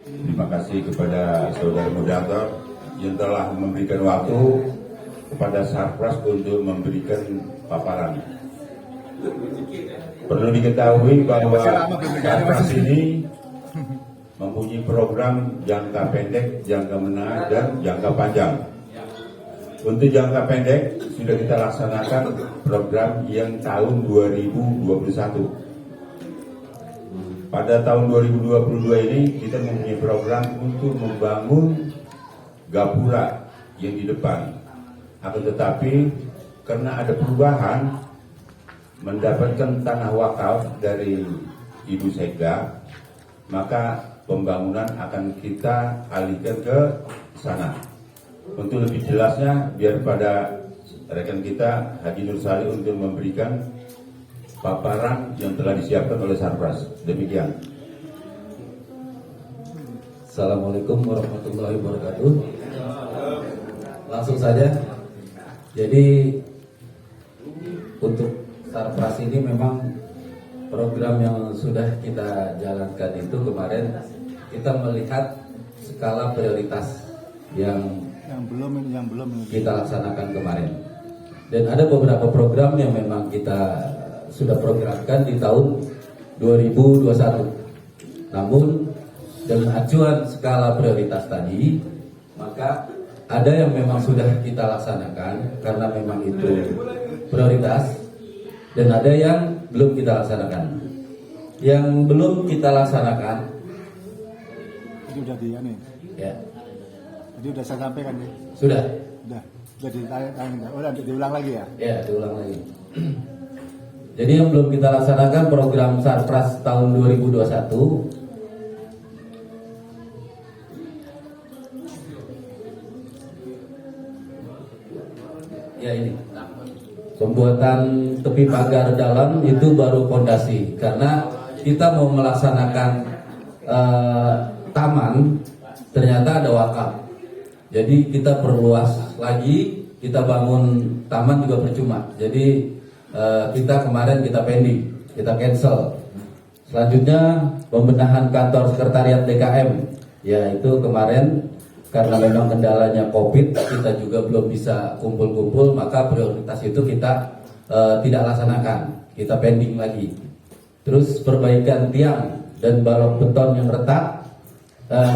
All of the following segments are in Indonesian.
Terima kasih kepada Saudara Moderator yang telah memberikan waktu kepada Sarpras untuk memberikan paparan. Perlu diketahui bahwa Sarpras ini mempunyai program jangka pendek, jangka menengah, dan jangka panjang. Untuk jangka pendek sudah kita laksanakan program yang tahun 2021. Pada tahun 2022 ini kita mempunyai program untuk membangun gapura yang di depan. Akan tetapi karena ada perubahan mendapatkan tanah wakaf dari Ibu Sekda, maka pembangunan akan kita alihkan ke sana. Untuk lebih jelasnya, biar pada rekan kita Haji Nur Salih untuk memberikan paparan yang telah disiapkan oleh Sarpras. Demikian. Assalamualaikum warahmatullahi wabarakatuh. Langsung saja. Jadi untuk Sarpras ini memang program yang sudah kita jalankan itu kemarin kita melihat skala prioritas yang belum kita laksanakan kemarin. Dan ada beberapa program yang memang kita sudah programkan di tahun 2021. Namun dengan acuan skala prioritas tadi, maka ada yang memang sudah kita laksanakan karena memang itu prioritas, dan ada yang belum kita laksanakan. Yang belum kita laksanakan itu udah ya. Jadi udah saya sampaikan nih. Sudah ditanya. Udah diulang lagi ya? Ya, diulang lagi. Jadi yang belum kita laksanakan program Sarpras tahun 2021 ya ini. Pembuatan tepi pagar dalam itu baru fondasi, karena kita mau melaksanakan taman, ternyata ada wakaf. Jadi kita perluas lagi, kita bangun taman juga percuma. Jadi kita kemarin kita pending, kita cancel. Selanjutnya pembenahan kantor sekretariat DKM, ya itu kemarin karena memang kendalanya COVID, kita juga belum bisa kumpul-kumpul, maka prioritas itu kita tidak laksanakan, kita pending lagi. Terus perbaikan tiang dan balok beton yang retak,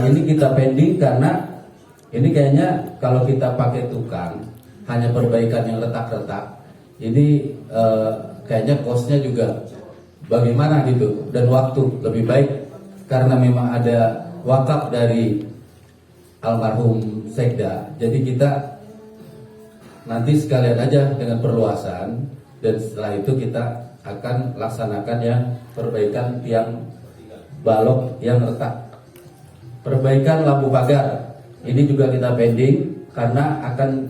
ini kita pending karena ini kayaknya kalau kita pakai tukang hanya perbaikan yang retak-retak, ini kayaknya costnya juga bagaimana gitu, dan waktu lebih baik karena memang ada wakaf dari almarhum Sekda. Jadi kita nanti sekalian aja dengan perluasan, dan setelah itu kita akan laksanakan yang perbaikan tiang balok yang retak. Perbaikan lampu pagar ini juga kita pending karena akan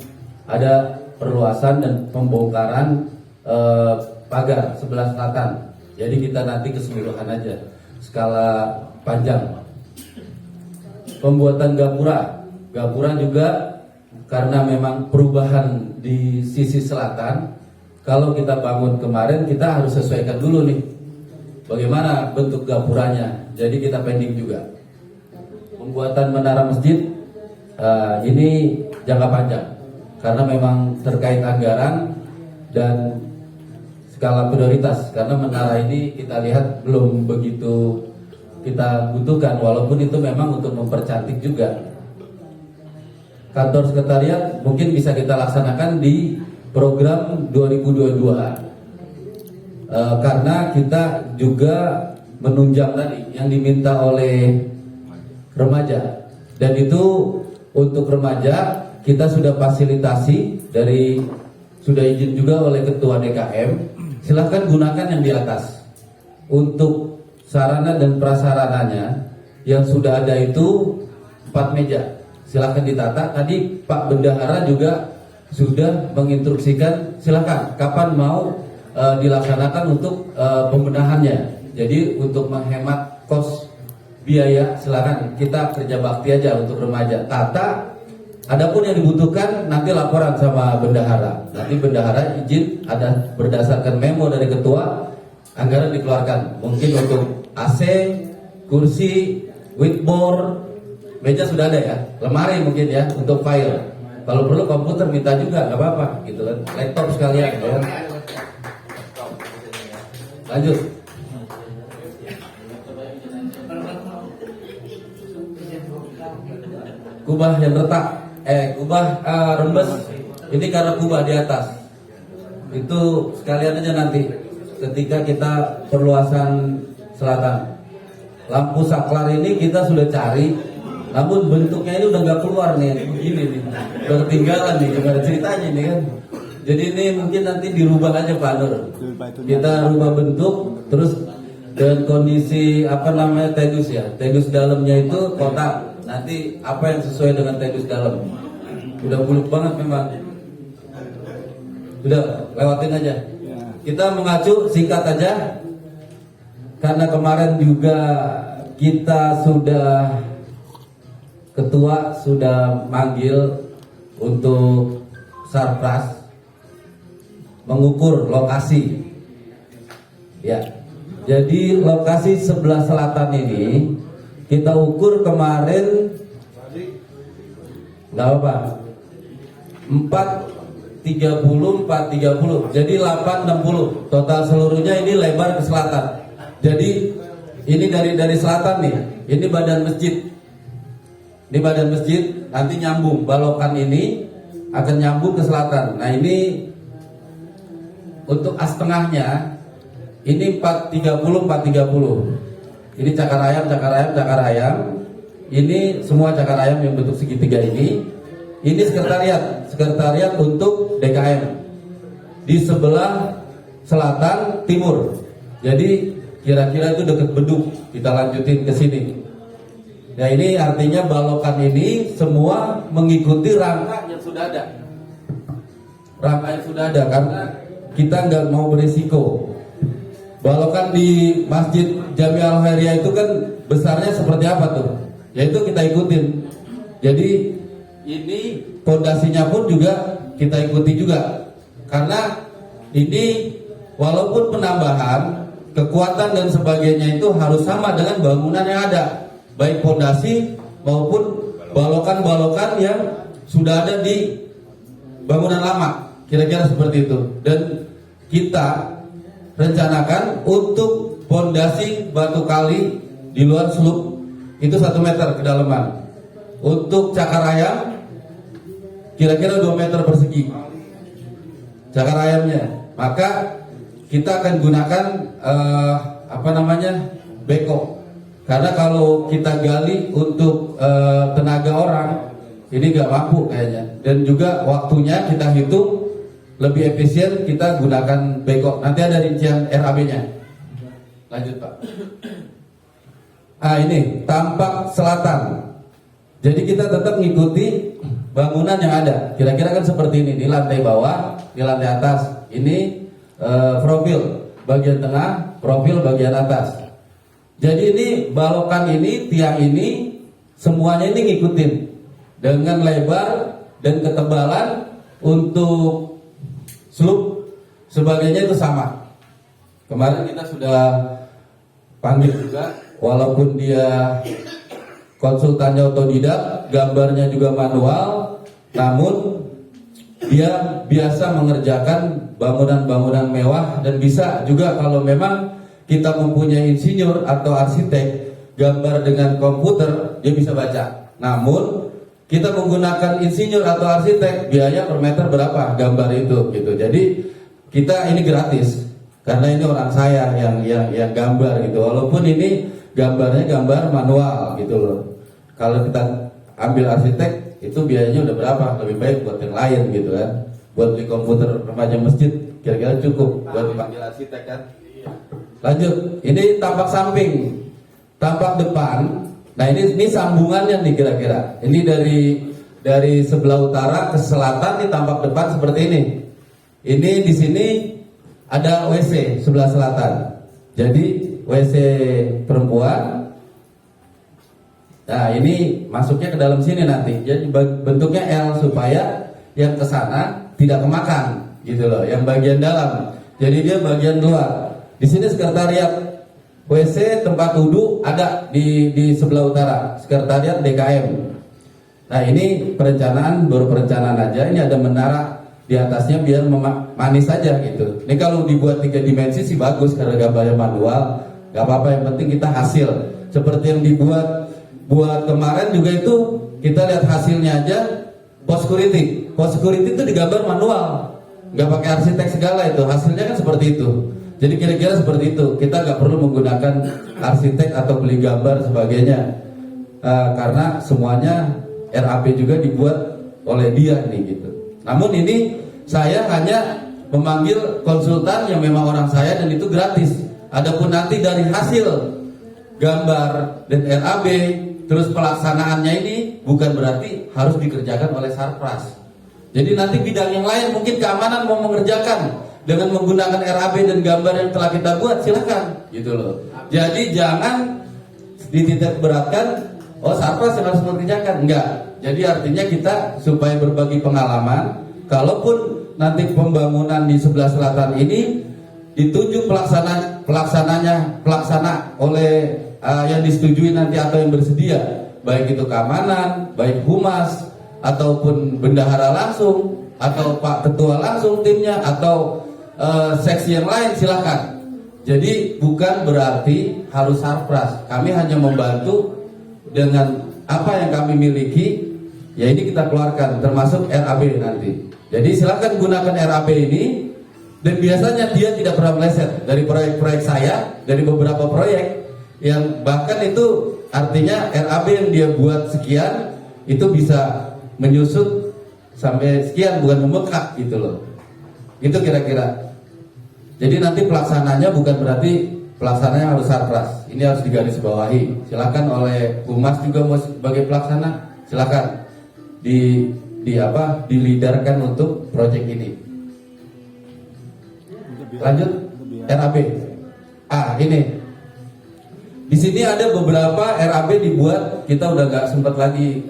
ada perluasan dan pembongkaran pagar sebelah selatan. Jadi kita nanti keseluruhan aja skala panjang. Pembuatan gapura juga karena memang perubahan di sisi selatan. Kalau kita bangun kemarin, kita harus sesuaikan dulu nih bagaimana bentuk gapuranya. Jadi kita pending juga. Pembuatan menara masjid ini jangka panjang karena memang terkait anggaran dan skala prioritas, karena menara ini kita lihat belum begitu kita butuhkan, walaupun itu memang untuk mempercantik juga. Kantor sekretariat mungkin bisa kita laksanakan di program 2022 karena kita juga menunjang tadi yang diminta oleh remaja, dan itu untuk remaja kita sudah fasilitasi dari, sudah izin juga oleh ketua DKM, silahkan gunakan yang di atas. Untuk sarana dan prasarananya yang sudah ada itu 4 meja, silahkan ditata. Tadi Pak Bendahara juga sudah menginstruksikan silahkan kapan mau dilaksanakan untuk pembenahannya. Jadi untuk menghemat kos biaya, silakan kita kerja bakti aja untuk remaja. Tata, adapun yang dibutuhkan nanti laporan sama bendahara. Nanti bendahara izin, ada berdasarkan memo dari ketua, anggaran dikeluarkan. Mungkin untuk AC, kursi, whiteboard, meja sudah ada ya, lemari mungkin ya untuk file. Kalau perlu komputer minta juga, nggak apa-apa gitu kan, laptop sekalian gitu kan. Lanjut. Kubah yang retak, kubah rembes, ini karena kubah di atas. Itu sekalian aja nanti ketika kita perluasan selatan. Lampu saklar ini kita sudah cari, namun bentuknya ini udah nggak keluar nih, begini nih, udah ketinggalan nih, gimana ceritanya nih kan. Jadi ini mungkin nanti dirubah aja Pak Nur. Kita rubah bentuk, terus dengan kondisi apa namanya tedus ya, tedus dalamnya itu kotak. Nanti apa yang sesuai dengan tedus dalam. Udah buluk banget memang. Udah lewatin aja. Kita mengacu singkat aja. Karena kemarin juga kita sudah ketua sudah manggil untuk Sarpras mengukur lokasi. Ya. Jadi lokasi sebelah selatan ini kita ukur kemarin nggak apa 430 430 jadi 860 total seluruhnya ini lebar ke selatan. Jadi ini dari selatan nih, ini badan masjid. Ini badan masjid nanti nyambung balokan ini akan nyambung ke selatan. Nah ini untuk as tengahnya ini 430 430. Ini cakar ayam. Ini semua cakar ayam yang bentuk segitiga ini. Ini sekretariat untuk DKM di sebelah selatan timur. Jadi kira-kira itu dekat beduk. Kita lanjutin ke sini. Nah ini artinya balokan ini semua mengikuti rangka yang sudah ada. Rangka yang sudah ada karena kita nggak mau berisiko. Balokan di Masjid Jami Al Khairiyah itu kan besarnya seperti apa tuh? Yaitu kita ikutin. Jadi ini fondasinya pun juga kita ikuti juga. Karena ini walaupun penambahan kekuatan dan sebagainya itu harus sama dengan bangunan yang ada, baik fondasi maupun balokan-balokan yang sudah ada di bangunan lama, kira-kira seperti itu. Dan kita rencanakan untuk fondasi batu kali di luar seluk itu 1 meter kedalaman. Untuk cakar ayam kira-kira 2 meter persegi cakar ayamnya. Maka kita akan gunakan beko. Karena kalau kita gali untuk tenaga orang ini nggak mampu kayaknya. Dan juga waktunya kita hitung lebih efisien, kita gunakan beko. Nanti ada rincian RAB-nya. Lanjut Pak. Ini tampak selatan. Jadi kita tetap mengikuti bangunan yang ada. Kira-kira kan seperti ini. Di lantai bawah, di lantai atas. Ini profil bagian tengah, profil bagian atas. Jadi ini balokan ini, tiang ini, semuanya ini ngikutin dengan lebar dan ketebalan untuk slope sebagainya itu sama. Kemarin kita sudah panggil juga, walaupun dia konsultannya otodidak, gambarnya juga manual, namun dia biasa mengerjakan bangunan-bangunan mewah dan bisa juga kalau memang kita mempunyai insinyur atau arsitek gambar dengan komputer dia bisa baca. Namun kita menggunakan insinyur atau arsitek biaya per meter berapa gambar itu gitu. Jadi kita ini gratis karena ini orang saya yang gambar gitu. Walaupun ini gambarnya gambar manual gitu loh. Kalau kita ambil arsitek itu biayanya udah berapa? Lebih baik buat yang lain gitu kan. Buat beli komputer remaja masjid kira-kira cukup buat dipanggil arsitek kan. Lanjut, ini tampak samping, tampak depan. Nah ini sambungannya nih kira-kira. Ini dari sebelah utara ke selatan nih tampak depan seperti ini. Ini di sini ada WC sebelah selatan. Jadi WC perempuan. Nah ini masuknya ke dalam sini nanti. Jadi bentuknya L supaya yang ke sana tidak kemakan gitu loh. Yang bagian dalam. Jadi dia bagian luar. Di sini sekretariat WC tempat wudhu ada di sebelah utara, sekretariat DKM. Nah ini perencanaan, baru perencanaan aja. Ini ada menara di atasnya biar manis aja gitu. Ini kalau dibuat 3 dimensi sih bagus karena gambarnya manual, nggak apa-apa. Yang penting kita hasil. Seperti yang buat kemarin juga itu kita lihat hasilnya aja. Post security itu digambar manual, nggak pakai arsitek segala itu. Hasilnya kan seperti itu. Jadi kira-kira seperti itu. Kita nggak perlu menggunakan arsitek atau beli gambar sebagainya, karena semuanya RAP juga dibuat oleh dia nih gitu. Namun ini saya hanya memanggil konsultan yang memang orang saya dan itu gratis. Adapun nanti dari hasil gambar dan RAB terus pelaksanaannya ini bukan berarti harus dikerjakan oleh Sarpras. Jadi nanti bidang yang lain mungkin keamanan mau mengerjakan dengan menggunakan RAB dan gambar yang telah kita buat, silakan gitu loh. Jadi jangan dititik beratkan, oh Sarpras yang harus mengerjakan, enggak. Jadi artinya kita supaya berbagi pengalaman, kalaupun nanti pembangunan di sebelah selatan ini ditunjuk pelaksana oleh yang disetujui nanti atau yang bersedia, baik itu keamanan, baik humas ataupun bendahara langsung atau Pak Ketua langsung timnya atau seksi yang lain, silakan. Jadi bukan berarti harus Sarpras. Kami hanya membantu dengan apa yang kami miliki, ya ini kita keluarkan termasuk RAB nanti. Jadi silakan gunakan RAB ini, dan biasanya dia tidak pernah meleset dari proyek-proyek saya, dari beberapa proyek yang bahkan itu artinya RAB yang dia buat sekian itu bisa menyusut sampai sekian, bukan membengkak gitu loh. Itu kira-kira. Jadi nanti pelaksananya bukan berarti pelaksananya harus Sarpras. Ini harus digarisbawahi. Silakan oleh Humas juga mau sebagai pelaksana, silakan dilidarkan untuk proyek ini. Lanjut RAB. Ini. Di sini ada beberapa RAB dibuat, kita udah nggak sempat lagi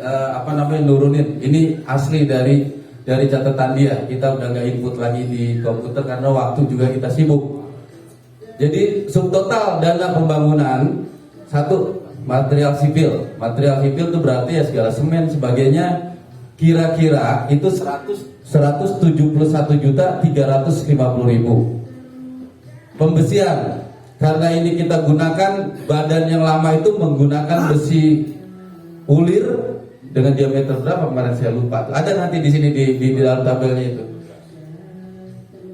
nurunin. Ini asli dari catatan dia. Kita udah nggak input lagi di komputer karena waktu juga kita sibuk. Jadi subtotal dana pembangunan satu material sipil. Material sipil itu berarti ya segala semen sebagainya. Kira-kira itu 171.350.000. Pembesian. Karena ini kita gunakan badan yang lama itu menggunakan besi ulir dengan diameter berapa kemarin saya lupa. Ada nanti di sini di dalam tabelnya itu.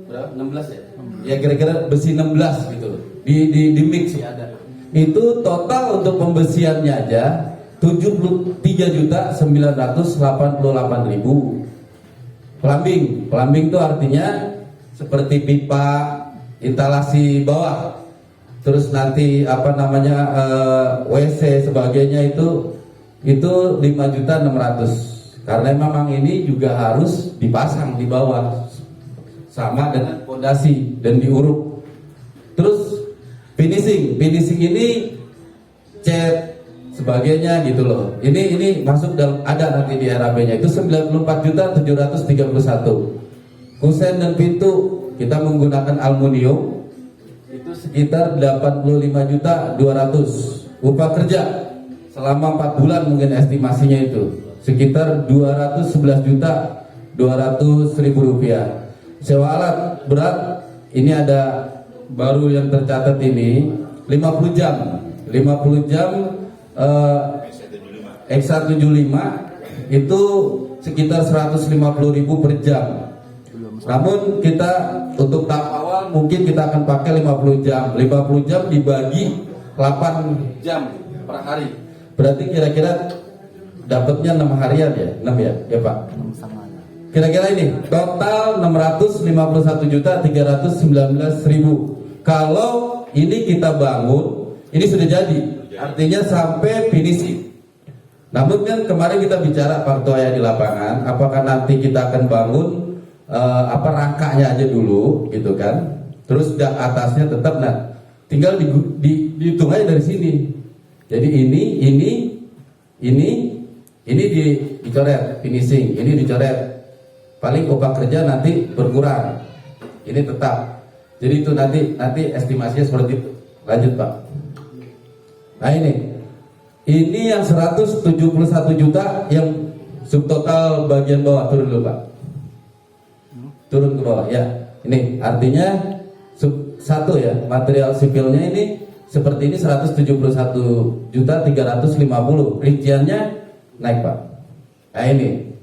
Berapa? 16 ya? Ya kira-kira besi 16 gitu. Di mix ya ada. Itu total untuk pembesiannya aja 73.988.000. Plumbing itu artinya seperti pipa, instalasi bawah. Terus nanti WC sebagainya itu 5.600.000. Karena memang ini juga harus dipasang di bawah sama dengan fondasi dan diuruk. Terus finishing ini cat sebagainya gitu loh. Ini masuk dalam, ada nanti di RAB-nya itu 94.731. Kusen dan pintu kita menggunakan aluminium itu sekitar 85.200. Upah kerja selama 4 bulan mungkin estimasinya itu sekitar 211.200.000 rupiah. Sewa alat berat ini ada baru yang tercatat ini 50 jam X175 itu sekitar 150.000 per jam. Namun kita untuk tahap awal mungkin kita akan pakai 50 jam. 50 jam dibagi 8 jam per hari. Berarti kira-kira dapatnya 6 harian ya? 6 ya? Ya Pak? Kira-kira ini total 651.319.000. Kalau ini kita bangun, ini sudah jadi. Artinya sampai finishing. Namun kan kemarin kita bicara Pak Ketua di lapangan, apakah nanti kita akan bangun rangkanya aja dulu gitu kan, terus atasnya tetap tinggal dihitung aja dari sini. Jadi ini dicoret finishing, ini dicoret, paling upah kerja nanti berkurang, ini tetap. Jadi itu nanti estimasinya seperti itu. Lanjut Pak. Nah ini yang 171 juta yang subtotal bagian bawah, turun dulu Pak. Turun ke bawah ya. Ini artinya satu ya, material sipilnya ini seperti ini 171 juta 350. Rinciannya naik Pak. Nah ini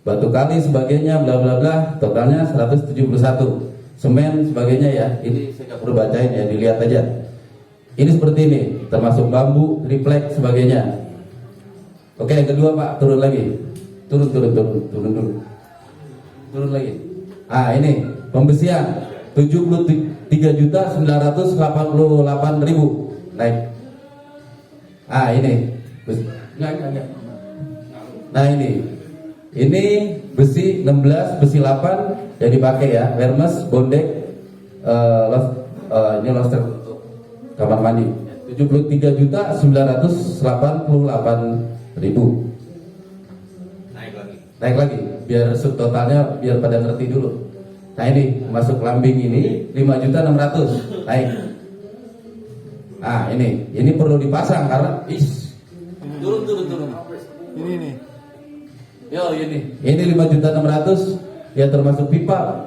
batu kali sebagainya bla bla bla, totalnya 171. Semen sebagainya ya. Ini saya nggak perlu bacain ya, dilihat aja. Ini seperti ini, termasuk bambu, triplek sebagainya. Oke, yang kedua Pak, turun lagi. Turun dulu. Turun lagi. Ah, ini pembesian 73.988.000 naik. Ah, ini. Enggak. Nah, ini besi 16, besi 8 yang dipakai ya, Hermes, Bondek, ini loster untuk kamar mandi. 73.988.000. Naik lagi, biar subtotalnya biar pada ngerti dulu. Nah ini masuk lambing ini 5.600.000 naik. Nah ini perlu dipasang karena turun. Ini. Yo ini 5.600.000 ya, termasuk pipa,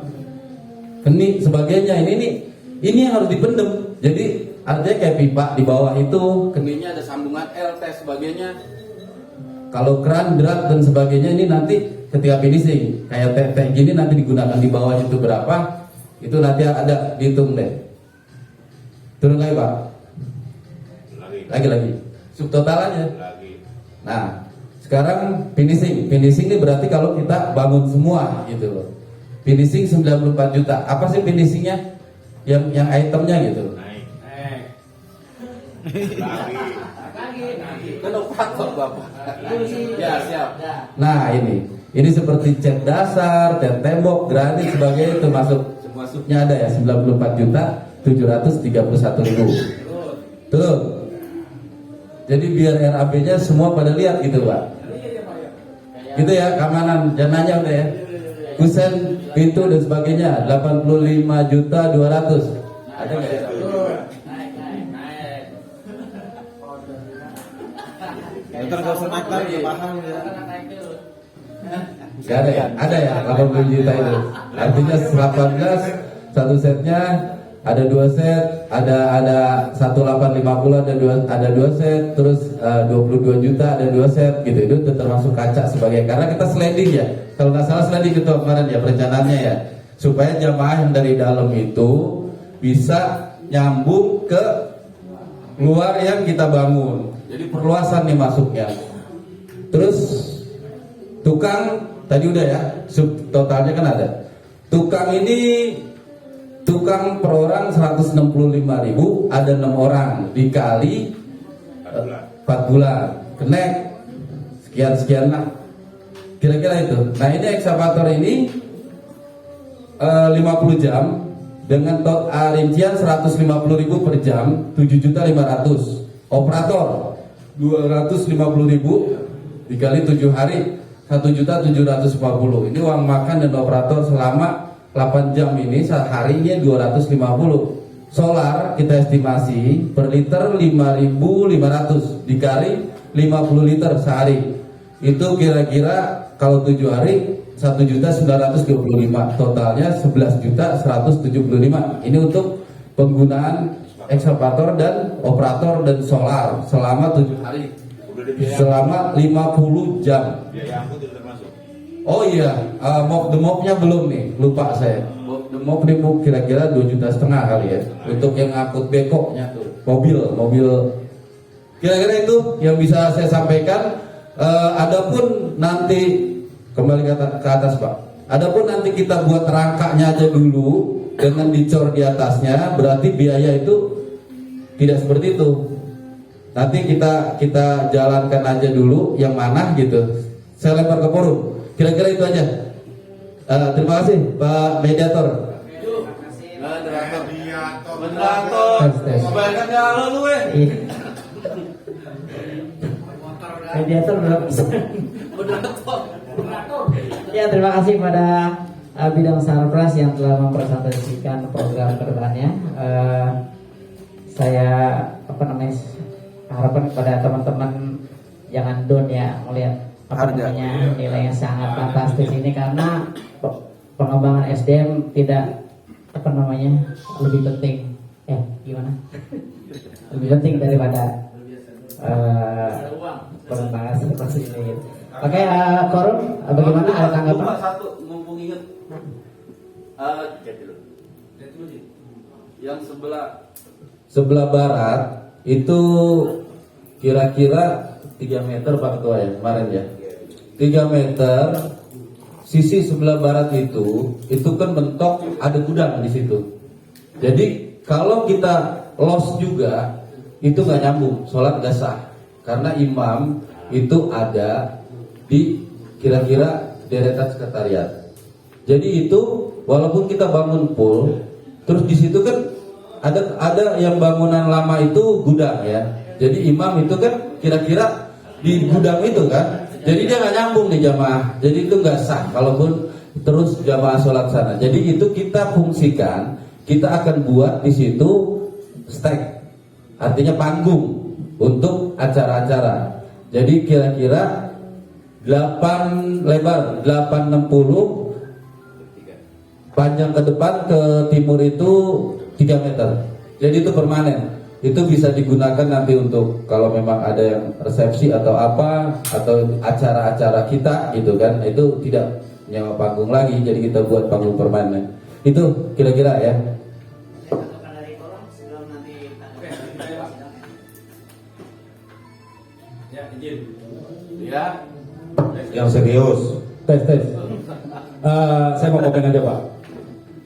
kenik sebagainya. Ini yang harus dipendem. Jadi artinya kayak pipa di bawah itu keniknya ada sambungan LT sebagainya. Kalau keran, drat dan sebagainya ini nanti ketika finishing kayak teh gini nanti digunakan di bawah itu berapa, itu nanti ada dihitung deh. Turun lagi Pak. Lagi subtotalannya. Nah sekarang finishing ini berarti kalau kita bangun semua gitu loh. Finishing 94 juta. Apa sih finishingnya? Yang itemnya gitu. Kan operator Bapak. Ya siap. Nah ini seperti cat dasar, cat tembok, granit sebagainya itu masuknya ada ya 94.731.000. Tuh. Jadi biar RAB-nya semua pada lihat gitu Pak. Gitu ya, keamanan jananya udah ya. Kusen, pintu dan sebagainya 85.200.000. Ada nggak ya? Nggak usah naik lagi, paham ya. Gak ada ya? Ada ya 80 juta itu. Artinya 18 satu setnya ada 2 set, ada 1850 ada 2 set, terus 22 juta ada 2 set gitu. Itu termasuk kaca sebagai, karena kita sliding ya. Kalau nggak salah sliding itu kemarin ya perencanaannya ya, supaya jamaah yang dari dalam itu bisa nyambung ke luar yang kita bangun. Jadi perluasan nih masuknya. Terus tukang tadi udah ya, subtotalnya kan ada. Tukang ini tukang per orang 165.000, ada 6 orang dikali 4 bulan. Kenek sekian lah. Kira-kira itu. Nah ini ekskavator ini 50 jam dengan rincian 150.000 per jam, 7.500.000. Operator 250.000 dikali 7 hari 1.750.000. Ini uang makan dan operator selama 8 jam ini seharinya 250. Solar kita estimasi per liter 5.500 dikali 50 liter sehari. Itu kira-kira kalau 7 hari 1.925, totalnya 11.175. Ini untuk penggunaan ekskavator dan operator dan solar selama 7 hari, selama 50 jam. Oh iya, mop-nya belum nih, lupa saya. Mop ini kira-kira 2,5 juta kali ya, untuk yang ngangkut bekoknya tuh, mobil. Kira-kira itu yang bisa saya sampaikan. Adapun nanti kembali ke atas Pak. Adapun nanti kita buat rangkanya aja dulu dengan dicor di atasnya, berarti biaya itu tidak seperti itu. Nanti kita jalankan aja dulu yang mana gitu. Saya lempar ke forum. Kira-kira itu aja. Terima kasih Pak Mediator. Bayangkan kalau lu Mediator berapa persen? Ya, terima kasih pada bidang Sarpras yang telah mempresentasikan program kedepannya. Saya harapan kepada teman-teman jangan down ya melihat Harga. nilai yang sangat fantastis ini, karena pengembangan SDM tidak lebih penting lebih penting daripada pengembangan seperti ini. Oke, Korum, bagaimana, ada tanggapan? Satu, mumpung ingat. Yang sebelah barat itu kira-kira 3 meter Pak Ketua ya kemarin ya. 3 meter sisi sebelah barat itu kan mentok ada gudang di situ. Jadi kalau kita los juga itu nggak nyambung, sholat nggak sah karena imam itu ada di kira-kira deretan sekretariat. Jadi itu walaupun kita bangun pool, terus di situ kan ada yang bangunan lama itu gudang ya. Jadi imam itu kan kira-kira di gudang itu kan. Jadi dia nggak nyambung nih jamaah. Jadi itu nggak sah kalaupun terus jamaah sholat sana. Jadi itu kita fungsikan, kita akan buat di situ stage, artinya panggung untuk acara-acara. Jadi kira-kira 8 lebar 860, panjang ke depan ke timur itu 3 meter. Jadi itu permanen. Itu bisa digunakan nanti untuk kalau memang ada yang resepsi atau apa atau acara-acara kita gitu kan. Itu tidak nyewa panggung lagi, jadi kita buat panggung permanen. Itu kira-kira ya. Ya. Yang serius. Tes. Saya mau komen aja Pak.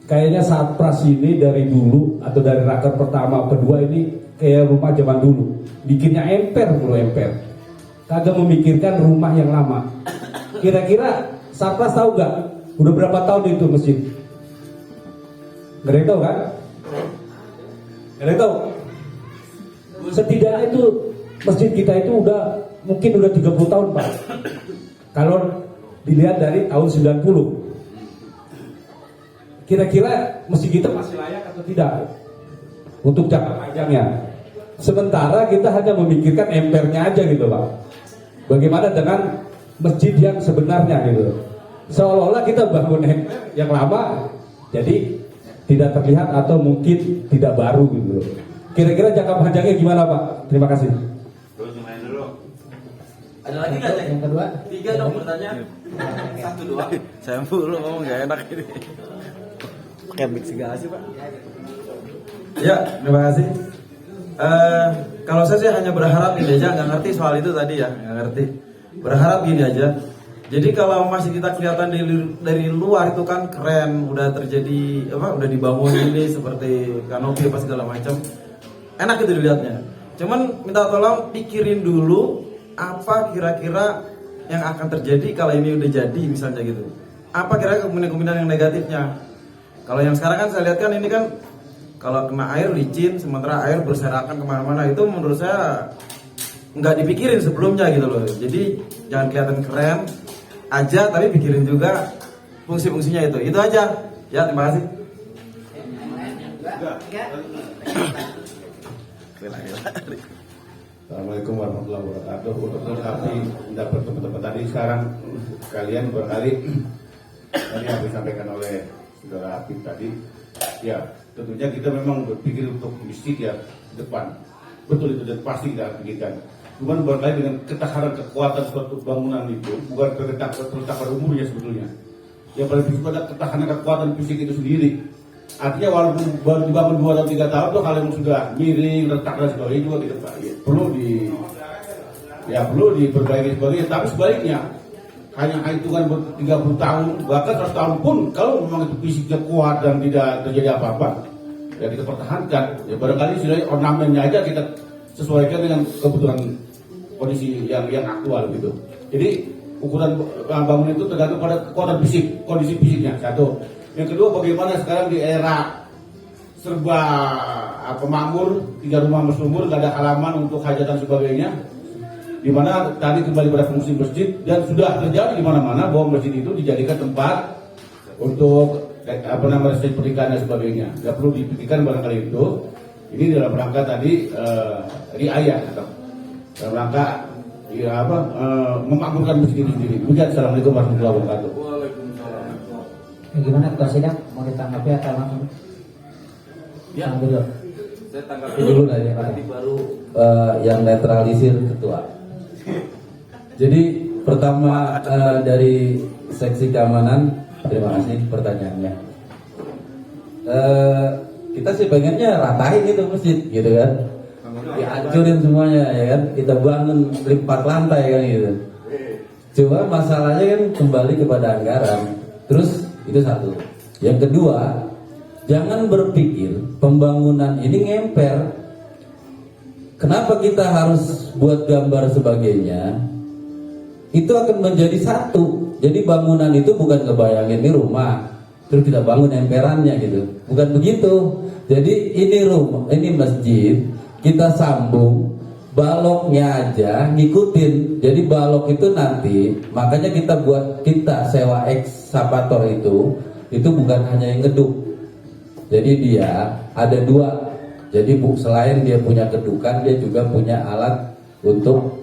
Kayaknya Satpras ini dari dulu atau dari raker pertama kedua ini kayak rumah zaman dulu. Bikinnya emper. Kagak memikirkan rumah yang lama. Kira-kira Satpras tahu nggak? Udah berapa tahun itu masjid? Nggak ada yang tahu kan? Nggak ada yang tahu. Setidaknya itu masjid kita itu mungkin udah 30 tahun Pak. Kalau dilihat dari tahun 90. Kira-kira masjid kita masih layak atau tidak untuk jangka panjangnya? Sementara kita hanya memikirkan empernya aja gitu Pak. Bagaimana dengan masjid yang sebenarnya gitu? Seolah-olah kita bangun emper yang lama, jadi tidak terlihat atau mungkin tidak baru gitu. Kira-kira jangka panjangnya gimana Pak? Terima kasih. Terus yang lain dulu. Ada lagi nggak? Yang kedua? 3 dong pertanyaan. 1, 2. Saya mulu ngomong gak enak ini. Kayak mix segala sih Pak. Ya, terima kasih. Kalau saya sih hanya berharap gini aja, nggak ngerti soal itu tadi ya, nggak ngerti. Berharap gini aja. Jadi kalau masih kita kelihatan dari luar itu kan keren, udah terjadi udah dibangun ini seperti kanopi apa segala macam, enak itu dilihatnya. Cuman minta tolong pikirin dulu apa kira-kira yang akan terjadi kalau ini udah jadi misalnya gitu. Apa kira-kira kemungkinan yang negatifnya? Kalau yang sekarang kan saya lihat kan ini kan kalau kena air licin, sementara air berserakan kemana-mana, itu menurut saya nggak dipikirin sebelumnya gitu loh. Jadi jangan kelihatan keren aja, tapi pikirin juga fungsi-fungsinya itu. Itu aja. Ya, terima kasih. Assalamualaikum warahmatullahi wabarakatuh. Untuk melengkapi pendapat teman-teman tadi, sekarang kalian barangkali tadi yang disampaikan oleh saudara Habib tadi, ya tentunya kita memang berpikir untuk masjid ya depan. Betul itu dan pasti kita pikirkan. Cuman barangkali dengan ketahanan kekuatan suatu bangunan itu bukan terletak pada umurnya sebetulnya. Yang paling prinsip adalah ketahanan kekuatan fisik itu sendiri. Artinya walaupun baru dibangun 2 atau 3 tahun tuh kalau yang sudah miring, retak dan sebagainya juga tidak perlu diperbaiki sebagainya. Tapi sebaliknya hanya hitungan 30 tahun bahkan 100 tahun pun kalau memang itu fisiknya kuat dan tidak terjadi apa-apa, ya kita pertahankan. Ya barangkali istilahnya ornamennya aja kita sesuaikan dengan kebutuhan kondisi yang aktual gitu. Jadi ukuran bangunan itu tergantung pada kekuatan fisik, kondisi fisiknya. Satu. Yang kedua, bagaimana sekarang di era serba makmur, 3 rumah bersumur, nggak ada halaman untuk hajatan sebagainya. Di mana tadi kembali pada fungsi masjid dan sudah terjadi di mana-mana bahwa masjid itu dijadikan tempat untuk resepsi pernikahan dan sebagainya. Nggak perlu dipikirkan barangkali itu. Ini dalam rangka tadi riayah atau dalam rangka memakmurkan masjid sendiri. Demikian, assalamualaikum warahmatullahi wabarakatuh. Gimana Ketua Sidang? Mau ditanggapi atau langsung? Ya. Dulu. Saya tanggapi dulu dari nanti baru yang netralisir ketua. Jadi pertama dari seksi keamanan, terima kasih pertanyaannya. Kita sih pengennya ratain itu masjid gitu kan, dihancurin semuanya ya kan, kita bangun 4 lantai kan gitu. Cuma masalahnya kan kembali kepada anggaran. Terus itu satu. Yang kedua, jangan berpikir pembangunan ini ngemper. Kenapa kita harus buat gambar sebagainya? Itu akan menjadi satu. Jadi bangunan itu bukan ngebayangin di rumah, terus kita bangun emperannya gitu. Bukan begitu. Jadi ini rumah, ini masjid, kita sambung baloknya aja ngikutin. Jadi balok itu nanti, makanya kita sewa ekskavator itu bukan hanya yang ngeduk. Jadi dia ada 2. Jadi selain dia punya kedukan, dia juga punya alat untuk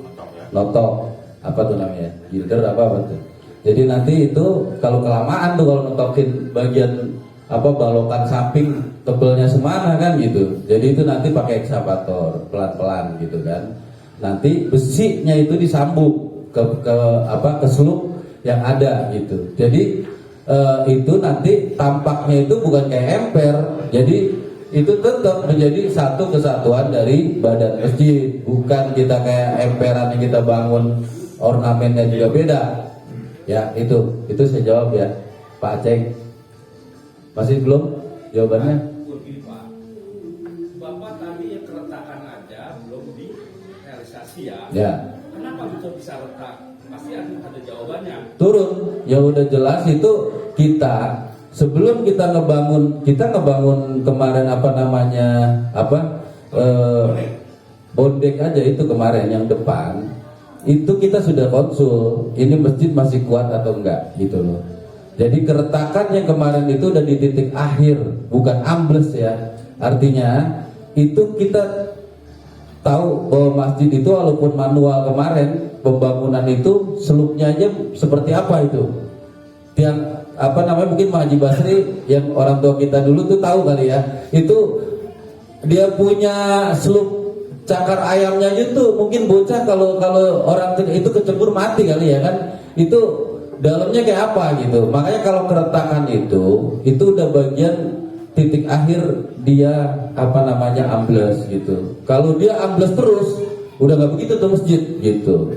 notok. Apa tuh namanya? Gilder apa tuh? Jadi nanti itu kalau kelamaan tuh kalau notokin bagian balokan samping tebelnya semana kan gitu. Jadi itu nanti pakai ekskavator pelan-pelan gitu kan. Nanti besinya itu disambung ke seluk yang ada gitu. Jadi itu nanti tampaknya itu bukan kayak emper. Jadi itu tetap menjadi satu kesatuan dari badan masjid. Bukan kita kayak emperan yang kita bangun ornamennya juga beda. Ya itu saya jawab ya Pak Aceh. Masih belum jawabannya? Bapak tadi yang keretakan aja belum direalisasi ya. Ya. Kenapa bisa retak? Pasti ada jawabannya. Turun, ya udah jelas itu kita sebelum kita ngebangun kemarin bondek aja itu kemarin yang depan itu kita sudah konsul ini masjid masih kuat atau enggak gitu loh. Jadi keretakan yang kemarin itu udah di titik akhir, bukan ambles ya. Artinya itu kita tahu bahwa masjid itu walaupun manual kemarin pembangunan itu selupnya aja seperti apa itu. Yang mungkin Pak Haji Basri yang orang tua kita dulu tuh tahu kali ya. Itu dia punya selup cakar ayamnya aja tuh mungkin bocah kalau orang itu kecebur mati kali ya kan. Itu dalamnya kayak apa gitu. Makanya kalau keretakan itu udah bagian titik akhir dia ambles gitu. Kalau dia ambles terus udah nggak begitu tuh masjid gitu.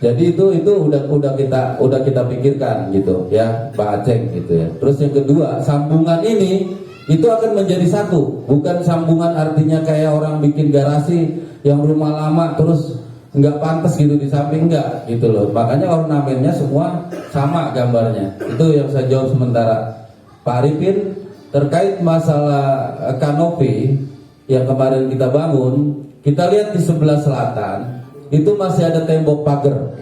Jadi itu udah kita pikirkan gitu ya Pak Aceh gitu ya. Terus yang kedua, sambungan ini itu akan menjadi satu, bukan sambungan artinya kayak orang bikin garasi yang rumah lama terus nggak pantas gitu di samping, enggak gitu loh. Makanya ornamennya semua sama gambarnya. Itu yang saya jawab sementara. Pak Arifin terkait masalah kanopi yang kemarin kita bangun, kita lihat di sebelah selatan itu masih ada tembok pagar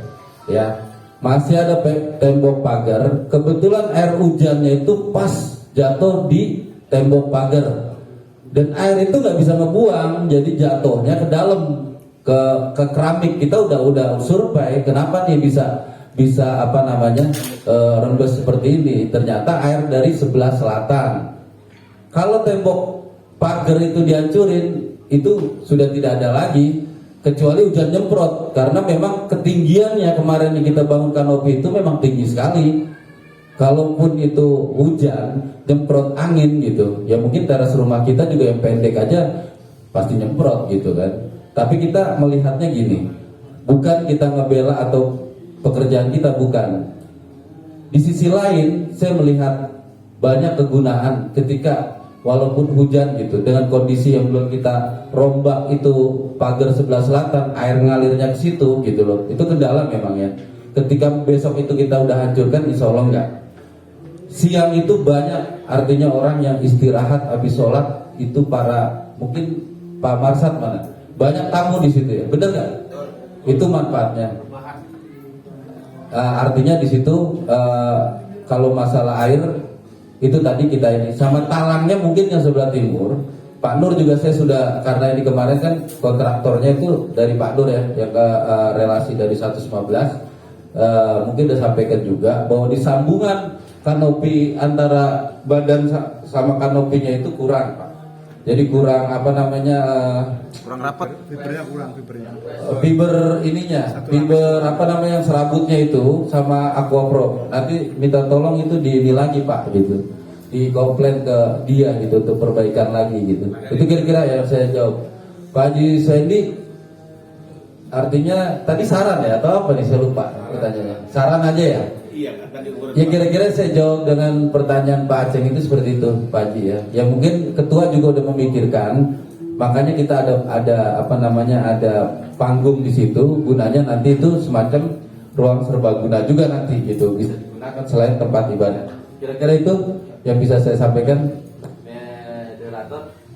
ya, masih ada tembok pagar. Kebetulan air hujannya itu pas jatuh di tembok pagar dan air itu nggak bisa ngebuang, jadi jatuhnya ke dalam ke keramik. Kita udah survei kenapa nih bisa rembes seperti ini. Ternyata air dari sebelah selatan. Kalau tembok pagar itu dihancurin itu sudah tidak ada lagi kecuali hujan nyemprot, karena memang ketinggiannya kemarin yang kita bangun kanopi itu memang tinggi sekali. Kalaupun itu hujan nyemprot angin gitu ya, mungkin teras rumah kita juga yang pendek aja pasti nyemprot gitu kan. Tapi kita melihatnya gini, bukan kita ngebela atau pekerjaan kita, bukan. Di sisi lain, saya melihat banyak kegunaan ketika walaupun hujan gitu, dengan kondisi yang belum kita rombak itu pagar sebelah selatan, air ngalirnya ke situ gitu loh. Itu kendala memang ya. Ketika besok itu kita udah hancurkan, insya Allah enggak. Siang itu banyak, artinya orang yang istirahat habis sholat itu para, mungkin Pak Marsat mana? Banyak tamu di situ ya, bener nggak? Itu manfaatnya. Artinya di situ kalau masalah air itu tadi kita ini sama talangnya mungkin yang sebelah timur Pak Nur juga saya sudah, karena ini kemarin kan kontraktornya itu dari Pak Nur ya, yang ke relasi dari 115, mungkin udah sampaikan juga bahwa di sambungan kanopi antara badan sama kanopinya itu kurang, Pak. Jadi kurang apa namanya, Kurang rapat. fiber ininya, fiber apa namanya yang serabutnya itu sama Aquapro. Nanti minta tolong itu ini lagi Pak gitu, dikomplain ke dia gitu untuk perbaikan lagi gitu. Itu kira-kira yang saya jawab. Pak Haji Sandy, artinya tadi saran ya atau apa nih, saya lupa pertanyaannya. Saran aja ya. Ya kira-kira saya jawab dengan pertanyaan Pak Aceng itu seperti itu Pak Haji ya. Ya mungkin ketua juga udah memikirkan, makanya kita ada apa namanya, ada panggung di situ, gunanya nanti itu semacam ruang serbaguna juga nanti gitu, bisa digunakan selain tempat ibadah. Kira-kira itu yang bisa saya sampaikan.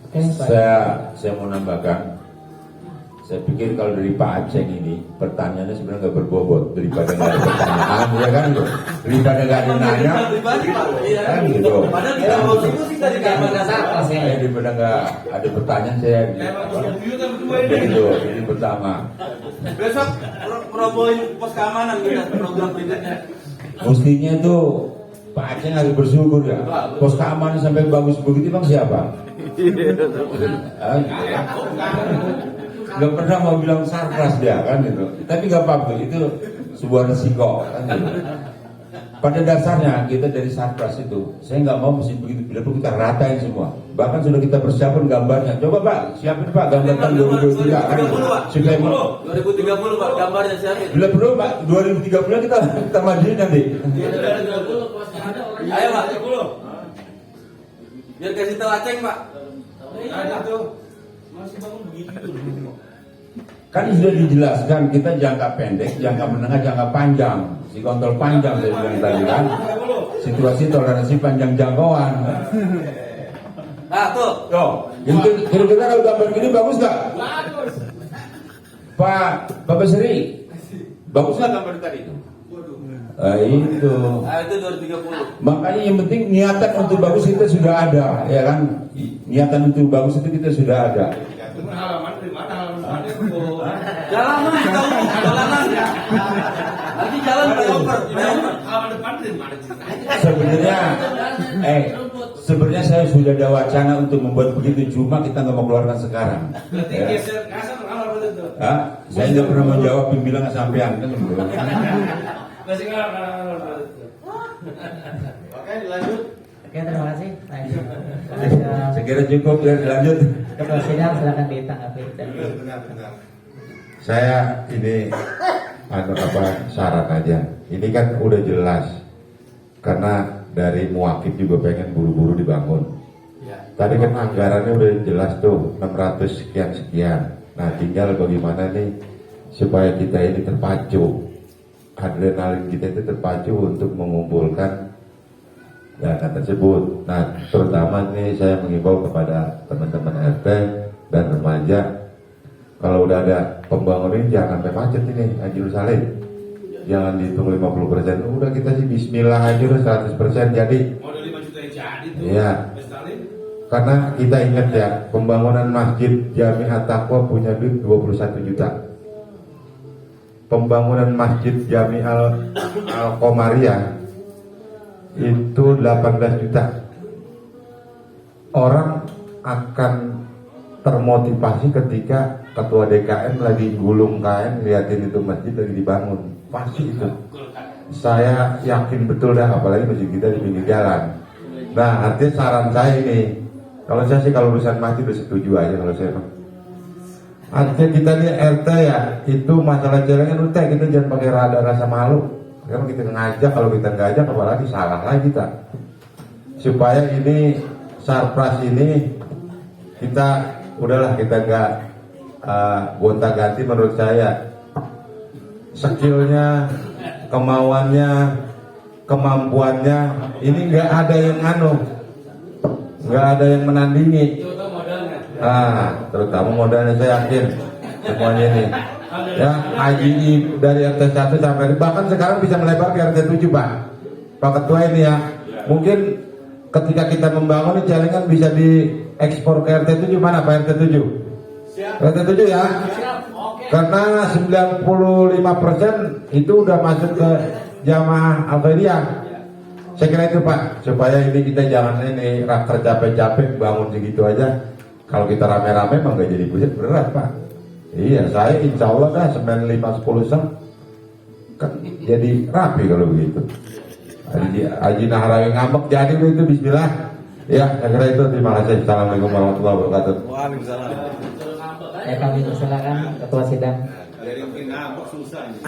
Oke, Pak. Saya mau nambahkan. Saya pikir kalau dari Pak Aceng ini pertanyaannya sebenarnya nggak berbobot, daripada nggak ada pertanyaan, ya kan? Daripada nggak ada nanya, kan gitu. Padahal kita mau diskusi tadi Daripada nggak ada pertanyaan saya. Gitu, ini pertama. Besok promoin pos keamanan kita program berikutnya. Mestinya tuh Pak Aceng harus bersyukur ya. Pos keamanan sampai bagus begitu bang siapa? Gak pernah mau bilang sarkas dia kan gitu. Tapi nggak apa-apa, itu sebuah resiko kan gitu. Pada dasarnya kita dari sarkas itu, saya nggak mau mesti begitu, bila perlu kita ratain semua. Bahkan sudah kita persiapkan gambarnya. Coba Pak, siapin Pak gambar tahun 2023 kan gitu. Supaya 2030 Pak, gambarnya siapin. bila perlu Pak 2030 kita majuin nanti. Ayo Pak, biar kasih tahu Aceng Pak. Kan sudah dijelaskan kita jangka pendek, jangka menengah, jangka panjang. Si kontrol panjang saya bilang tadi kan. Situasi toleransi panjang jangkauan. Nah tuh. Yang kira-kira kalau gambar gini bagus nggak? Bagus. Pak Bapak Seri, bagus nggak gambar tadi itu? Itu. Nah, itu 2030. Makanya yang penting niatan untuk bagus kita sudah ada, ya kan? Niatan untuk bagus itu kita sudah ada. Jalanan kita jalanan ya. Nanti jalan flyover. Sebenarnya saya sudah ada wacana untuk membuat begitu, cuma kita nggak mau keluarkan sekarang. Ya. Saya nggak pernah menjawab pimpinan sampean kan gitu. Oke, dilanjut. Oke, terima kasih. Lanjut. Saya kira cukup ya, lanjut. Ketua sidang silakan ditanggapi. Saya ini syarat aja. Ini kan udah jelas karena dari muakib juga pengen buru-buru dibangun. Tadi kan anggarannya udah jelas tuh 600 sekian. Nah tinggal bagaimana nih supaya kita ini terpacu, adrenalin kita itu terpacu untuk mengumpulkan dana tersebut. Nah terutama nih saya mengimbau kepada teman-teman RT dan remaja, kalau udah ada pembangunan ini jangan sampai macet ini Haji Salim. Jangan dihitung 50%. Udah kita sih bismillah aja udah 100% jadi. Modal 5 juta yang jadi tuh. Iya. Karena kita ingat ya, pembangunan Masjid Jami At-Taqwa punya duit 21 juta. Pembangunan Masjid Jami Al-Qomariyah itu 18 juta. Orang akan termotivasi ketika ketua DKM lagi gulung kain liatin itu masjid lagi dibangun, pasti itu saya yakin betul dah, apalagi masjid kita di pinggir jalan. Nah artinya saran saya ini, kalau saya sih kalau urusan masjid udah setuju aja kalau saya. Artinya kita nih RT ya, itu masalah jalannya udah kita jangan pakai rasa malu. Karena kita ngajak, kalau kita ngajak apalagi salah lagi kita. Supaya ini sarpras ini kita udahlah kita nggak gonta-ganti. Menurut saya skillnya, kemauannya, kemampuannya ini nggak ada yang nggak ada yang menandingi. Terutama modalnya saya yakin semuanya ini ya, haji dari RT 1 sampai bahkan sekarang bisa melebar ke RT 7 Pak Ketua ini ya. Mungkin ketika kita membangun jalan kan bisa ekspor ke RT 7 mana Pak RT 7? RT 7 ya? Karena 95% itu udah masuk ke jamaah Al-Qaeda. Saya kira itu Pak, supaya ini kita jangan ini raker capek-capek bangun segitu aja. Kalau kita rame-rame emang gak jadi buset berat Pak. Iya, saya insya Allah dah 95-10 sem kan jadi rapi kalau begitu. Haji Nahrawi ngambek jadi itu bismillah. Ya, saya kira itu. Terima kasih. Assalamualaikum warahmatullahi wabarakatuh. Waalaikumsalam. Kami persilakan Ketua Sidang. Dari mungkin ngambek susah ini.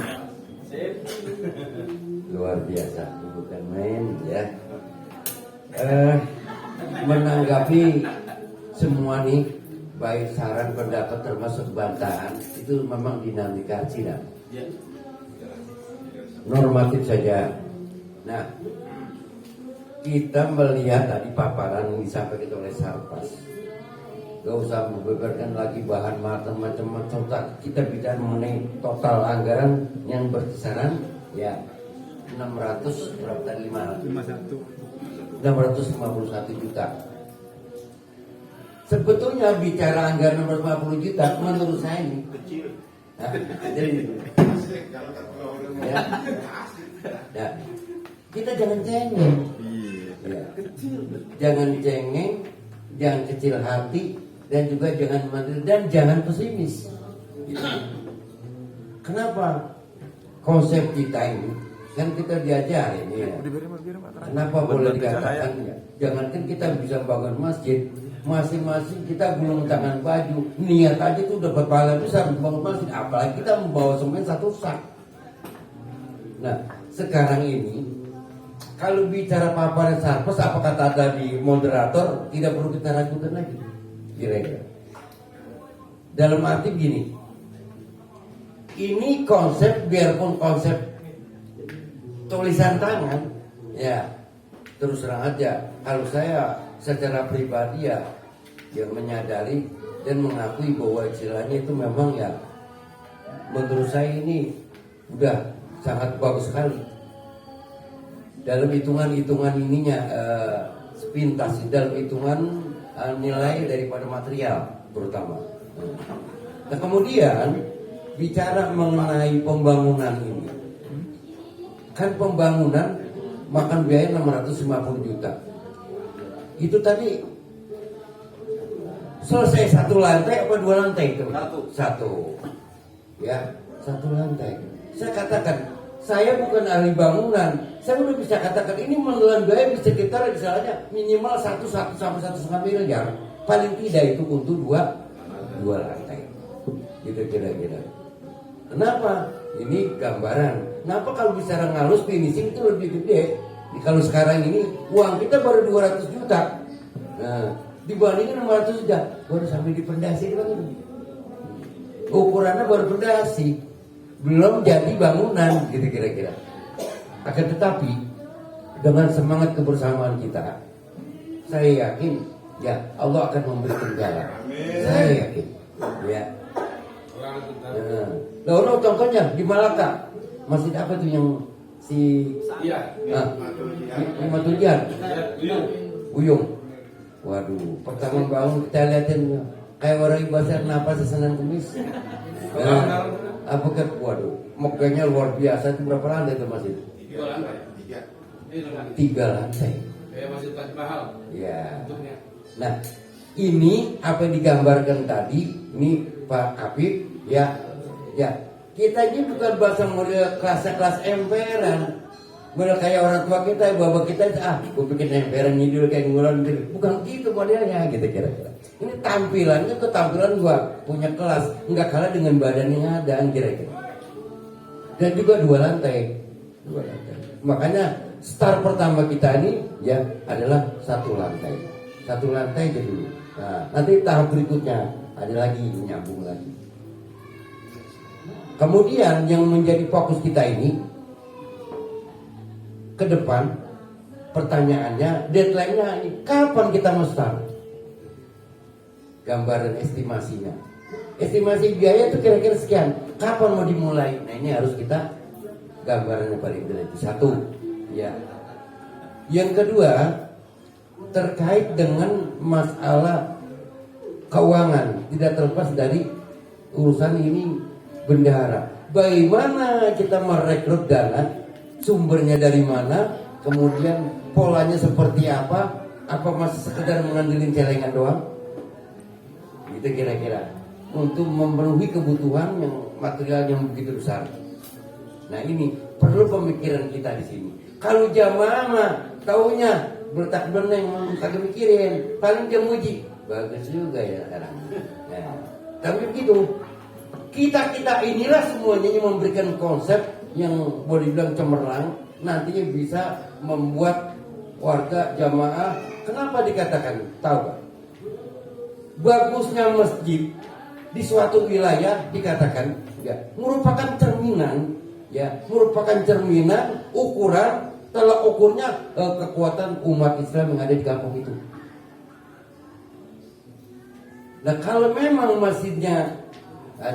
Luar biasa, bukan main ya. Menanggapi semua nih, baik saran, pendapat termasuk bantahan, itu memang dinamika sidang. Normatif saja. Nah, kita melihat tadi paparan yang disampaikan oleh Sarpas. Gak usah membeberkan lagi bahan macam-macam. Kita bicara mengenai total anggaran yang berkisaran ya 600 berapa tadi 651 juta. Sebetulnya bicara anggaran 650 juta menurut saya ini kecil. Nah, jadi, ya, kita jangan cengeng. Ya. Jangan cengeng, jangan kecil hati, dan juga jangan mandiri dan jangan pesimis. Kenapa? Konsep kita ini kan kita diajarin ya. Kenapa boleh dikatakan ya? Jangankan kita bisa bangun masjid, masing-masing kita gulung tangan baju, niat aja itu udah berpahala besar untuk bangun masjid, apalagi kita membawa semen satu sak. Nah, sekarang ini kalau bicara paparan Sarpes, apa kata tadi moderator, tidak perlu kita ragukan lagi. Kira-kira. Dalam arti gini, ini konsep, biarpun konsep tulisan tangan, ya terus terang aja. Kalau saya secara pribadi ya menyadari dan mengakui bahwa istilahnya itu memang ya, menurut saya ini udah sangat bagus sekali. Dalam hitungan-hitungan ininya sepintas, dalam hitungan nilai daripada material terutama. Nah kemudian bicara mengenai pembangunan ini, kan pembangunan makan biaya 650 juta. Itu tadi selesai satu lantai apa dua lantai itu? Satu. Ya, satu lantai. Saya katakan, saya bukan ahli bangunan. Saya udah bisa katakan ini menelan biaya bisa sekitar misalnya minimal 1 sampai 1,5 miliar. Paling tidak itu untuk dua lantai. Gitu kira-kira. Kenapa? Ini gambaran. Kenapa kalau bicara ngalus finishing itu lebih gede? Kalau sekarang ini uang kita baru 200 juta. Nah, dibandingin 600 juta baru sampai di pondasi itu. Ukurannya baru pondasi. Belum jadi bangunan gitu kira-kira. Akan tetapi dengan semangat kebersamaan kita, saya yakin ya Allah akan memberikan jalan. Saya yakin. Ya. Nah, orang contohnya di Malaka, masjid apa tuh yang si Matujian, Buyung. Waduh, pertama bangun kita liatin kayak orang ibadah napas Senin Kamis. Apa kan? Waduh, megahnya luar biasa. Itu berapa lantai itu masjid? 3 lantai. Kayak masjid Taj Mahal. Ya. Nah, ini apa yang digambarkan tadi, ini Pak Apip, ya. Kita ini bukan bahasa model kelas emperan. Model kayak orang tua kita, bapak kita, gue bikin emperan nyidul kayak ngulan gitu. Bukan gitu modelnya, gitu kira-kira. Ini tampilannya tuh tampilan gua punya kelas, nggak kalah dengan badan yang ada, kira-kira. Dan juga 2 lantai. Makanya start pertama kita ini ya adalah 1 lantai. 1 lantai aja dulu. Nah, nanti tahap berikutnya ada lagi nyambung lagi. Kemudian yang menjadi fokus kita ini ke depan, pertanyaannya, deadline-nya ini kapan kita mau start? Gambaran estimasinya. Estimasi biaya itu kira-kira sekian. Kapan mau dimulai? Nah ini harus kita gambarannya paling jelas. 1, ya. Yang kedua terkait dengan masalah keuangan, tidak terlepas dari urusan ini bendahara. Bagaimana kita merekrut dana, sumbernya dari mana, kemudian polanya seperti apa masih sekedar mengandelin celengan doang? Itu kira-kira untuk memenuhi kebutuhan yang material yang begitu besar. Nah ini perlu pemikiran kita di sini. Kalau jamaah mah taunya bertak beneng, kagak mikirin, paling dia muji. Bagus juga ya sekarang. Nah, tapi begitu. Kita inilah semuanya yang memberikan konsep yang boleh dibilang cemerlang, nantinya bisa membuat warga jamaah. Kenapa dikatakan? Tahu gak? Bagusnya masjid di suatu wilayah dikatakan ya merupakan cerminan ukuran tolak ukurnya kekuatan umat Islam yang ada di kampung itu. Nah kalau memang masjidnya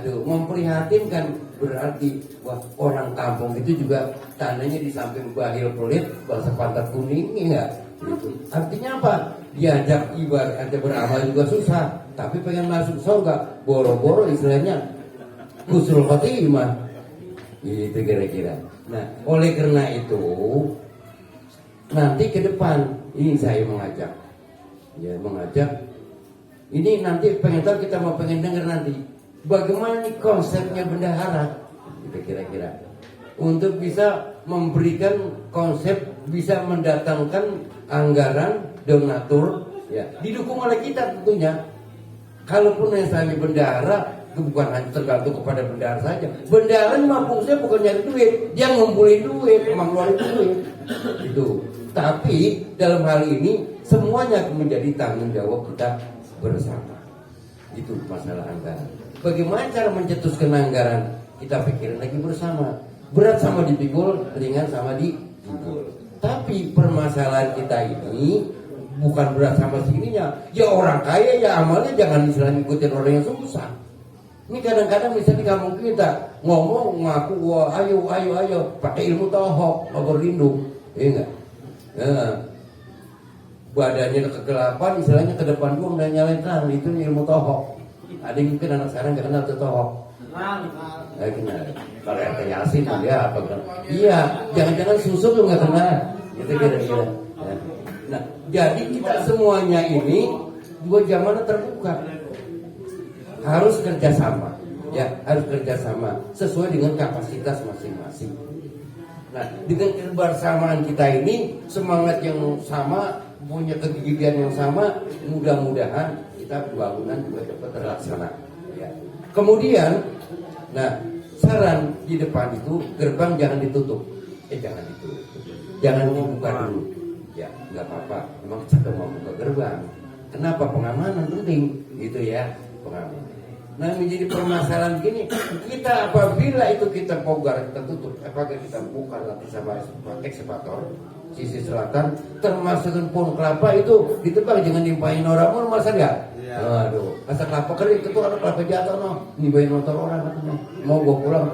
memprihatinkan, berarti wah orang kampung itu juga tandanya di samping bahil pelit bahasa pantat kuning ya gitu. Artinya apa? Diajak ibadah beramal juga susah, tapi pengen masuk surga boro-boro istilahnya husnul khotimah itu kira-kira. Nah oleh karena itu nanti ke depan ini saya mengajak ini nanti pengen tahu, kita mau pengen dengar nanti bagaimana nih konsepnya bendahara gitu kira-kira, untuk bisa memberikan konsep, bisa mendatangkan anggaran donatur ya, didukung oleh kita tentunya. Kalaupun yang saya bendahara bukan hanya tergantung kepada bendahara saja. Bendahara mampusnya bukan nyari duit, dia ngumpulin duit, mengeluarkan duit itu. Tapi dalam hal ini semuanya menjadi tanggung jawab kita bersama. Itu masalah anggaran. Bagaimana cara mencetuskan anggaran? Kita pikirin lagi bersama. Berat sama dipikul, ringan sama dipikul. Tapi permasalahan kita ini bukan berat sama segininya. Ya orang kaya ya amalnya jangan istilahnya ikutin orang yang susah. Ini kadang-kadang misalnya di kampung kita ngomong ngaku wah ayo pakai ilmu tohok, mau berlindung, iya enggak? Ya. Badannya kegelapan, istilahnya ke depan gua udah nyalain terang, itu ilmu tohok. Ada yang mungkin anak sekarang nggak kenal tuh tohok. Nggak kenal. Kalau RT Yasin dia apa kan? Iya, jangan-jangan susu lu nggak kenal. Itu kira-kira. Nah, jadi kita semuanya ini dua zaman terbuka. Harus kerjasama, ya harus kerjasama sesuai dengan kapasitas masing-masing. Nah, dengan kebersamaan kita ini semangat yang sama, punya kegigihan yang sama, mudah-mudahan kita pembangunan juga dapat terlaksana. Ya. Kemudian, nah saran di depan itu gerbang jangan ditutup, jangan dibuka dulu. Ya, nggak apa-apa. Memang kita mau buka gerbang. Kenapa? Pengamanan penting, gitu ya, pengamanan. Nah menjadi permasalahan gini, kita apabila itu kita bongkar, kita tutup, apakah kita buka nanti sama ekskavator sisi selatan, termasuk pohon kelapa itu ditebang, jangan dimpain orang, mau masa enggak? Aduh, masa kelapa kering itu ada kelapa jatuh no, nibain motor orang katanya, mau gua pulang,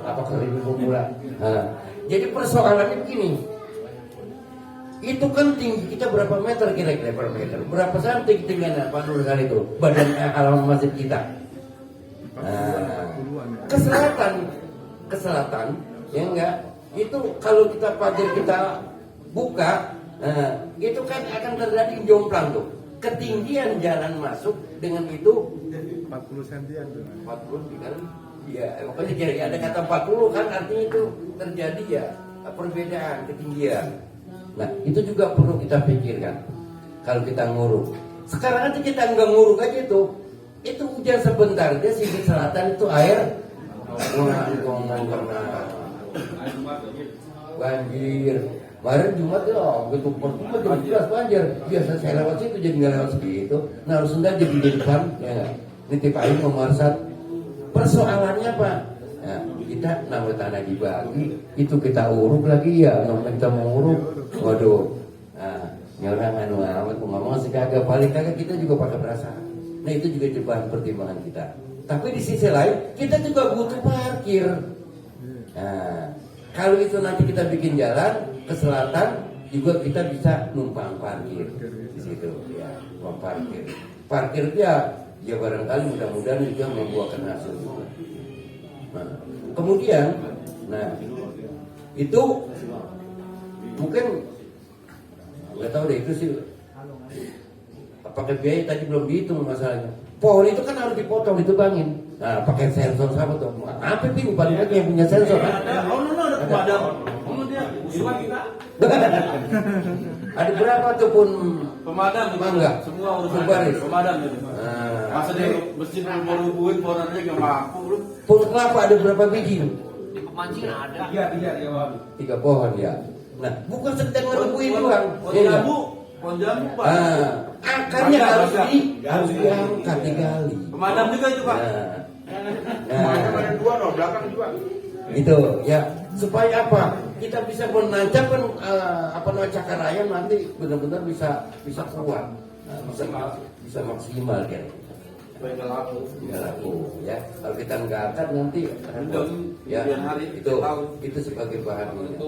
kelapa kering gua pulang. Nah, jadi persoalannya begini, itu kan tinggi kita berapa meter kira-kira per meter, berapa santi tingginya Pak Nur kali itu, badan alam masjid kita. Nah, ke selatan, ya enggak? Itu kalau kita pagar kita buka, itu kan akan terjadi jomplang tuh. Ketinggian jalan masuk dengan itu 40 sentian tuh. 40 kan? Ya, makanya jadi ada kata 40 kan artinya itu terjadi ya perbedaan ketinggian. Nah, itu juga perlu kita pikirkan kalau kita nguruk. Sekarang aja kita nggak nguruk aja itu hujan sebentar dia sisi selatan itu air ngomong karena banjir. Kemarin Jumat ya begitu pertama jam 11 banjir. Biasa saya lewat situ jadi nggak lewat segitu. Nah harus sendal jadi di depan ya nitip air memarsat. Persoalannya apa? Nah, kita nama tanah dibagi itu kita uruk lagi ya namanya kita mau uruk. Waduh. Nah, nyorang amat ngomong sih kagak balik kagak kita juga pakai perasaan. Nah itu juga bahan pertimbangan kita. Tapi di sisi lain kita juga butuh parkir. Nah, kalau itu nanti kita bikin jalan ke selatan juga kita bisa numpang parkir di situ ya, numpang parkir. Parkir dia ya barangkali mudah-mudahan juga membuahkan hasil juga. Nah, kemudian, nah itu mungkin nggak tahu deh itu sih. Pakai biaya tadi belum dihitung masalahnya. Pohon itu kan harus dipotong, ditebangin. Nah, pakai sensor sama tuh. Apa sih paling lagi yang punya sensor kan? Ada berapa tuh pun Pemadam itu, mangga? semua urusan Berbaris. pemadam itu. Nah, Masa dia mesti nungguin pohon aja nggak mampu lu. pohon kelapa ada berapa biji? Pemancing ada. 3 pohon ya. Nah, bukan sedang ngerubuhin doang. Pohon Iya. jambu, pohon jambu Pak. Akarnya harus diangkat, digali. Pemadam juga itu Pak. Nah, dua loh, belakang juga. itu ya supaya apa? Kita bisa menancapkan cakar ayam nanti benar-benar bisa kuat, nah, bisa maksimal kan. Supaya nggak laku. Nggak laku ya. Kalau kita nggak angkat nanti ya itu sebagai bahan minyak.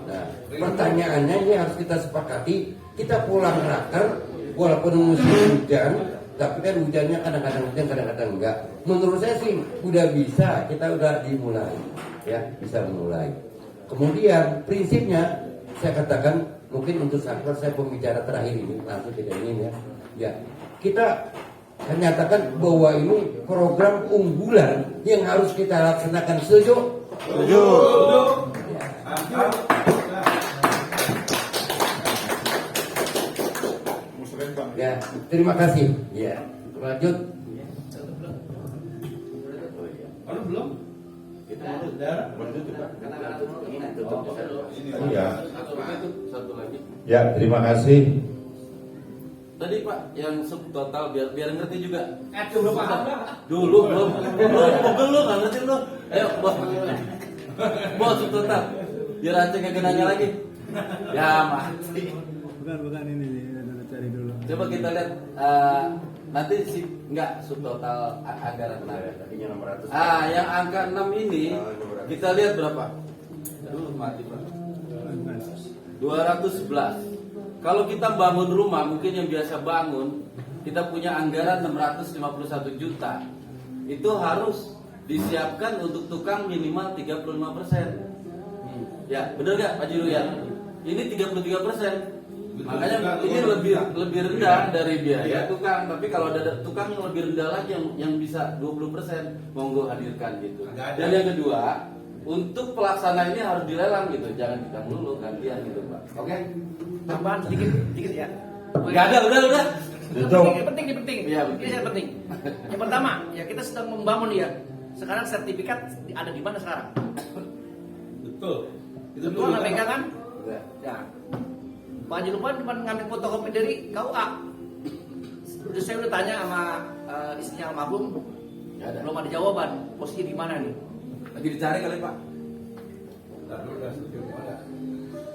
Nah, pertanyaannya ini harus kita sepakati. Kita pulang raker walaupun musim hujan, tapi kan hujannya kadang-kadang hujan, kadang-kadang enggak. Menurut saya sih udah bisa, kita udah dimulai, ya bisa mulai. Kemudian prinsipnya saya katakan mungkin untuk saklar saya pembicara terakhir ini langsung tidak ingin ya kita menyatakan bahwa ini program unggulan yang harus kita laksanakan. Setuju? Setuju. Ya, terima kasih. Ya, lanjut. Belum? Iya. Satu lagi. Ya, terima kasih. Tadi Pak, yang subtotal biar ngerti juga. Belum paham. Dulu belum nggak ngerti lu. Ayo bos subtotal. Biar Aceh kagak nanya lagi. Ya mati. Bukan ini cari dulu. Coba kita lihat nanti sih enggak subtotal anggaran tenaga. Tadinya 600. Yang angka 6 ini kita lihat berapa? Aduh mati Pak. 211. Kalau kita bangun rumah, mungkin yang biasa bangun, kita punya anggaran 651 juta. Itu harus disiapkan untuk tukang minimal 35%. Ya, benar nggak Pak Jiru ya? Ini 33%. Makanya ini lebih rendah dari biaya tukang. Tapi kalau ada tukang yang lebih rendah lagi yang bisa 20%, monggo hadirkan gitu. Dan yang kedua, untuk pelaksana ini harus dilelang gitu, jangan kita dulu gantian gitu Pak. Oke? Tambahan sedikit ya. Nggak ada, udah. Yang penting. Iya, Ini yang penting. Yang pertama, ya kita sedang membangun ya. Sekarang sertifikat ada di mana sekarang? Betul. Itu dulu nggak pegang kan? Ya. Pak Haji Lukman cuma ngambil fotokopi dari KUA. Saya udah tanya sama istrinya almarhum, belum ada jawaban. Posisi di mana nih? Lagi dicari kali Pak.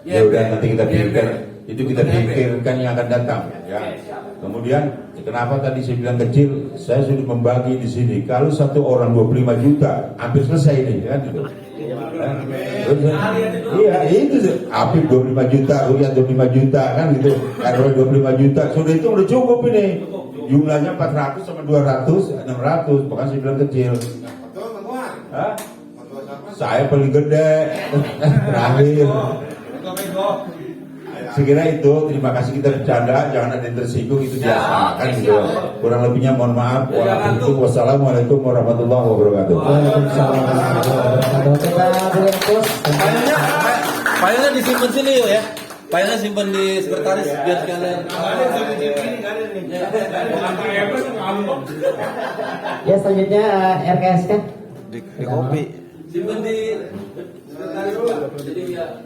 Ya udah nanti kita pikirkan, itu kita pikirkan yang akan datang. Ya. Kemudian kenapa tadi saya bilang kecil? Saya sudah membagi di sini. Kalau satu orang 25 juta, hampir selesai ini, kan gitu. Iya itu Apip 25 juta, Urian 25 juta kan gitu. Karena 25 juta sudah itu udah cukup ini. Jumlahnya 400 sama 200, 600. Bahkan saya bilang kecil. Hah? Saya paling gede terakhir. Sekira itu, terima kasih kita bercanda, jangan ada yang tersinggung, itu biasa kan gitu. Kurang lebihnya mohon maaf. Wassalamualaikum warahmatullahi wabarakatuh. Waalaikumsalam warahmatullahi wabarakatuh. Filenya disimpan sini yuk ya. Filenya simpan di sekretaris biar sekalian. Ya selanjutnya RKS kan? Di kopi. Simpan di sekretaris Pak. Jadi ya